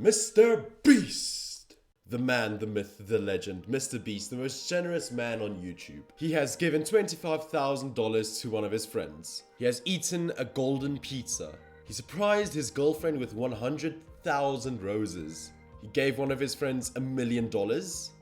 Mr. Beast! The man, the myth, the legend, Mr. Beast, the most generous man on YouTube. He has given $25,000 to one of his friends. He has eaten a golden pizza. He surprised his girlfriend with 100,000 roses. He gave one of his friends $1 million.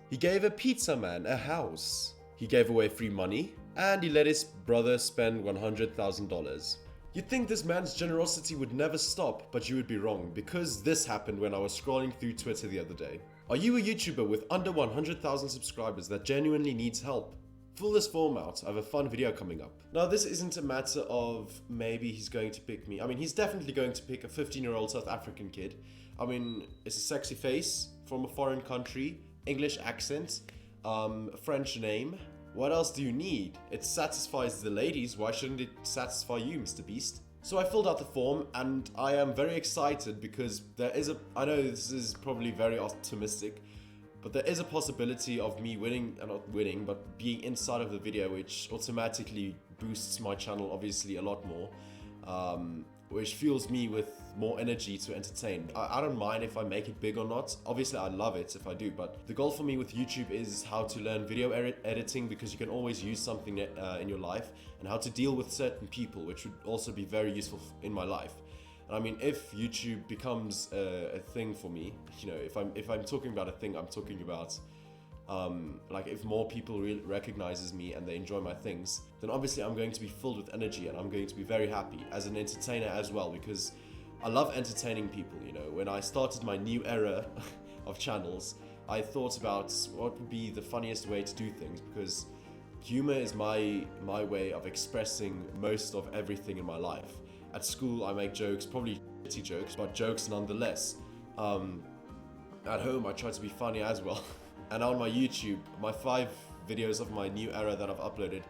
He gave a pizza man a house. He gave away free money. And he let his brother spend $100,000. You'd think this man's generosity would never stop, but you would be wrong, because this happened when I was scrolling through Twitter the other day. Are you a YouTuber with under 100,000 subscribers that genuinely needs help? Fill this form out, I have a fun video coming up. Now this isn't a matter of maybe he's going to pick me. I mean, he's definitely going to pick a 15-year-old South African kid. I mean, it's a sexy face, from a foreign country, English accent, French name. What else do you need? It satisfies the ladies, why shouldn't it satisfy you, Mr. Beast? So I filled out the form and I am very excited because I know this is probably very optimistic, but there is a possibility of me winning, not winning, but being inside of the video, which automatically boosts my channel obviously a lot more, which fuels me with more energy to entertain. I don't mind if I make it big or not. Obviously I love it if I do, but the goal for me with YouTube is how to learn video editing, because you can always use something in your life, and how to deal with certain people, which would also be very useful in my life. And I mean, if YouTube becomes a thing for me, you know, if I'm talking about a thing, I'm talking about like if more people recognizes me and they enjoy my things, then obviously I'm going to be filled with energy and I'm going to be very happy as an entertainer as well, because I love entertaining people. You know, when I started my new era of channels, I thought about what would be the funniest way to do things, because humor is my way of expressing most of everything in my life. At school I make jokes, probably shitty jokes, but jokes nonetheless. At home I try to be funny as well. And on my YouTube, my 5 videos of my new era that I've uploaded,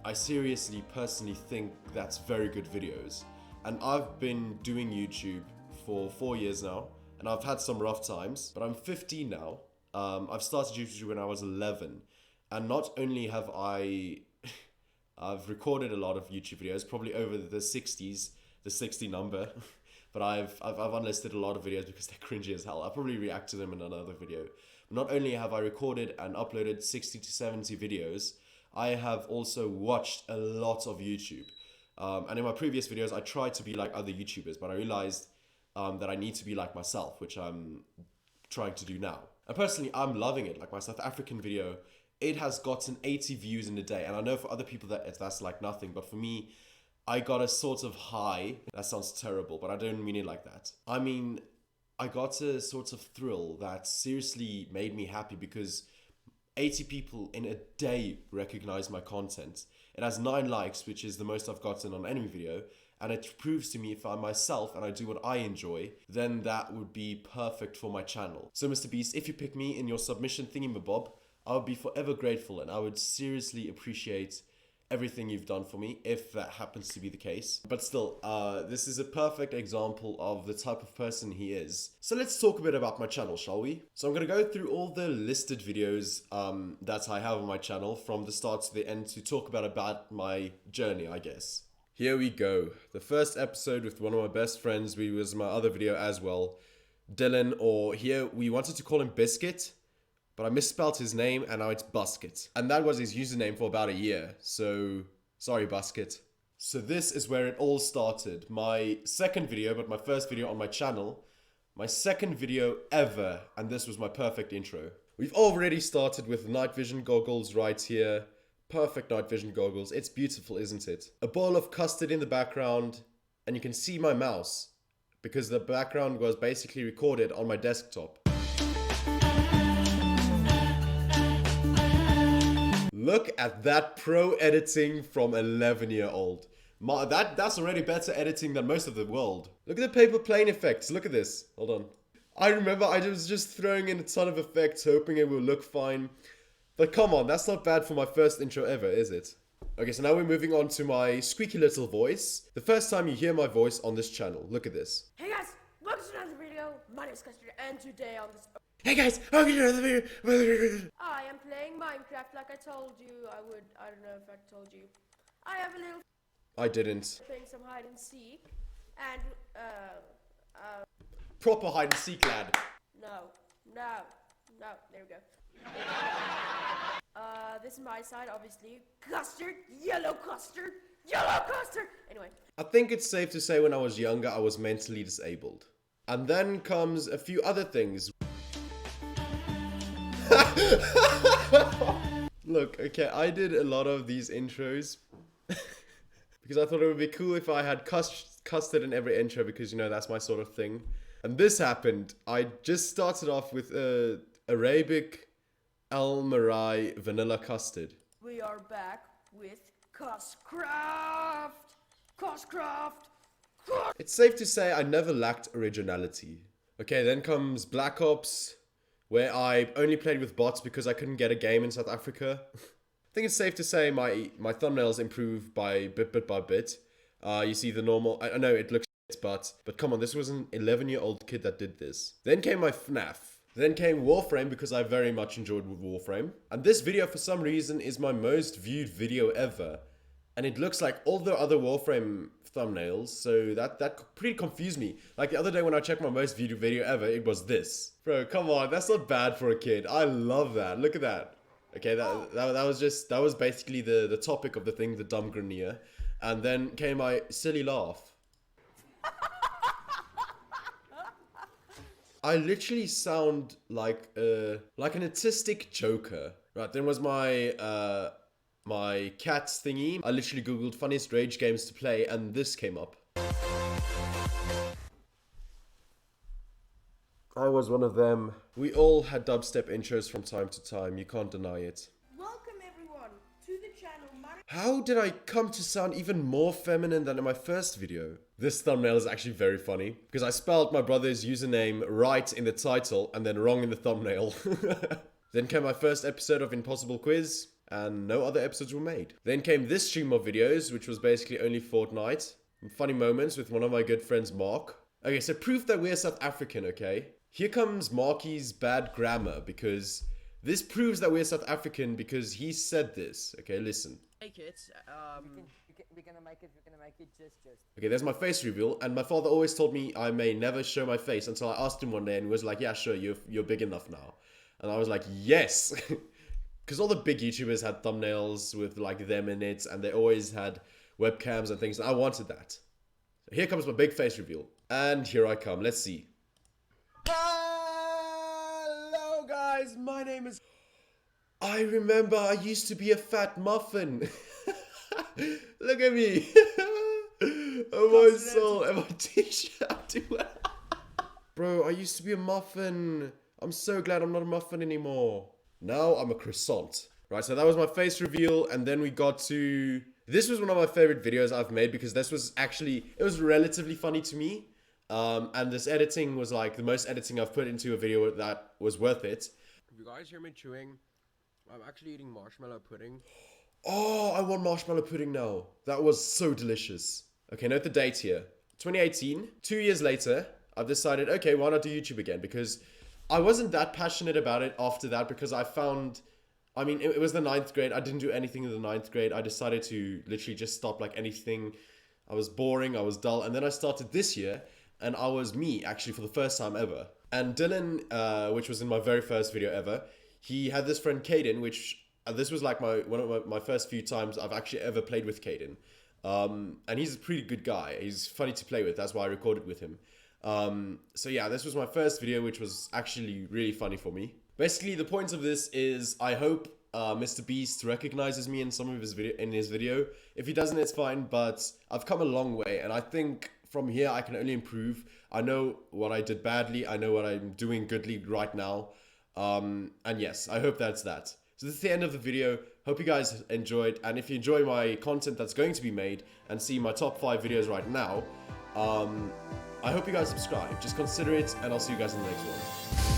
I seriously personally think that's very good videos. And I've been doing YouTube for 4 years now, and I've had some rough times, but I'm 15 now. I've started YouTube when I was 11, and not only have I've recorded a lot of YouTube videos, probably over the 60 number, but I've unlisted a lot of videos because they're cringy as hell. I'll probably react to them in another video. Not only have I recorded and uploaded 60 to 70 videos, I have also watched a lot of YouTube. And in my previous videos, I tried to be like other YouTubers, but I realized that I need to be like myself, which I'm trying to do now. And personally, I'm loving it. Like my South African video, it has gotten 80 views in a day. And I know for other people that's like nothing, but for me, I got a sort of high. That sounds terrible, but I don't mean it like that. I mean, I got a sort of thrill that seriously made me happy, because 80 people in a day recognize my content. It has 9 likes, which is the most I've gotten on any video. And it proves to me if I'm myself and I do what I enjoy, then that would be perfect for my channel. So Mr. Beast, if you pick me in your submission thingamabob, I would be forever grateful, and I would seriously appreciate everything you've done for me, if that happens to be the case. But still, this is a perfect example of the type of person he is. So let's talk a bit about my channel, shall we? So I'm gonna go through all the listed videos that I have on my channel from the start to the end to talk about my journey, I guess. Here we go. The first episode with one of my best friends, which was my other video as well, Dylan, or here we wanted to call him Biscuit, but I misspelled his name and now it's Busket. And that was his username for about a year. So, sorry Busket. So this is where it all started. My second video, but my first video on my channel. My second video ever, and this was my perfect intro. We've already started with night vision goggles right here. Perfect night vision goggles. It's beautiful, isn't it? A bowl of custard in the background, and you can see my mouse, because the background was basically recorded on my desktop. Look at that pro editing from 11-year-old. That's already better editing than most of the world. Look at the paper plane effects. Look at this. Hold on. I remember I was just throwing in a ton of effects, hoping it will look fine. But come on, that's not bad for my first intro ever, is it? Okay, so now we're moving on to my squeaky little voice. The first time you hear my voice on this channel. Look at this. Hey guys, welcome to another video. My name is Custard, and today on this... Hey guys, welcome to another video. I am playing Minecraft like I told you I would. I don't know if I told you. I have a little... I didn't. Playing some hide and seek, and Proper hide and seek, lad. No, there we go. This is my side, obviously. Custard, yellow custard, yellow custard! Anyway. I think it's safe to say when I was younger, I was mentally disabled. And then comes a few other things. Look, okay, I did a lot of these intros because I thought it would be cool if I had custard in every intro because, you know, that's my sort of thing. And this happened. I just started off with Arabic Al Marai vanilla custard. We are back with Custard! Custard! It's safe to say I never lacked originality. Okay, then comes Black Ops, where I only played with bots because I couldn't get a game in South Africa. I think it's safe to say my thumbnails improved by bit by bit. You see the normal, I know it looks shit, but come on, this was an 11-year-old kid that did this. Then came my FNAF. Then came Warframe because I very much enjoyed Warframe. And this video for some reason is my most viewed video ever. And it looks like all the other Warframe thumbnails, so that pretty confused me. Like the other day when I checked my most viewed video ever, it was this. Bro, come on, that's not bad for a kid. I love that. Look at that. Okay, that was basically the topic of the thing, the dumb grenier. And then came my silly laugh. I literally sound like an autistic joker. Right, then was my my cat's thingy. I literally googled funniest rage games to play and this came up. I was one of them. We all had dubstep intros from time to time, you can't deny it. Welcome everyone to the channel. How did I come to sound even more feminine than in my first video? This thumbnail is actually very funny because I spelled my brother's username right in the title and then wrong in the thumbnail. Then came my first episode of Impossible Quiz. And no other episodes were made. Then came this stream of videos, which was basically only Fortnite. Funny moments with one of my good friends, Mark. Okay, so proof that we're South African, okay? Here comes Marky's bad grammar, because this proves that we're South African because he said this. Okay, listen. Make it, We're gonna make it just. Okay, there's my face reveal, and my father always told me I may never show my face until I asked him one day, and he was like, yeah, sure, you're big enough now. And I was like, yes! Because all the big YouTubers had thumbnails with like them in it and they always had webcams and things. And I wanted that. So here comes my big face reveal. And here I come. Let's see. Hello guys, my name is... I remember I used to be a fat muffin. Look at me. Oh my soul and my t-shirt. Bro, I used to be a muffin. I'm so glad I'm not a muffin anymore. Now I'm a croissant. Right, so that was my face reveal, and then we got to... This was one of my favorite videos I've made because this was actually... It was relatively funny to me. And this editing was like the most editing I've put into a video that was worth it. If you guys hear me chewing, I'm actually eating marshmallow pudding. Oh, I want marshmallow pudding now. That was so delicious. Okay, note the date here. 2018. 2 years later, I've decided, okay, why not do YouTube again? Because... I wasn't that passionate about it after that because I found, I mean, it was the 9th grade. I didn't do anything in the 9th grade. I decided to literally just stop like anything. I was boring, I was dull. And then I started this year and I was me actually for the first time ever. And Dylan, which was in my very first video ever, he had this friend Caden, which this was like one of my first few times I've actually ever played with Caden. And he's a pretty good guy. He's funny to play with. That's why I recorded with him. So yeah, this was my first video, which was actually really funny for me. Basically, the point of this is I hope Mr. Beast recognizes me in some of his video. If he doesn't, it's fine, but I've come a long way, and I think from here I can only improve. I know what I did badly, I know what I'm doing goodly right now, and yes, I hope that's that. So this is the end of the video. Hope you guys enjoyed, and if you enjoy my content that's going to be made and see my top 5 videos right now, I hope you guys subscribe. Just consider it, and I'll see you guys in the next one.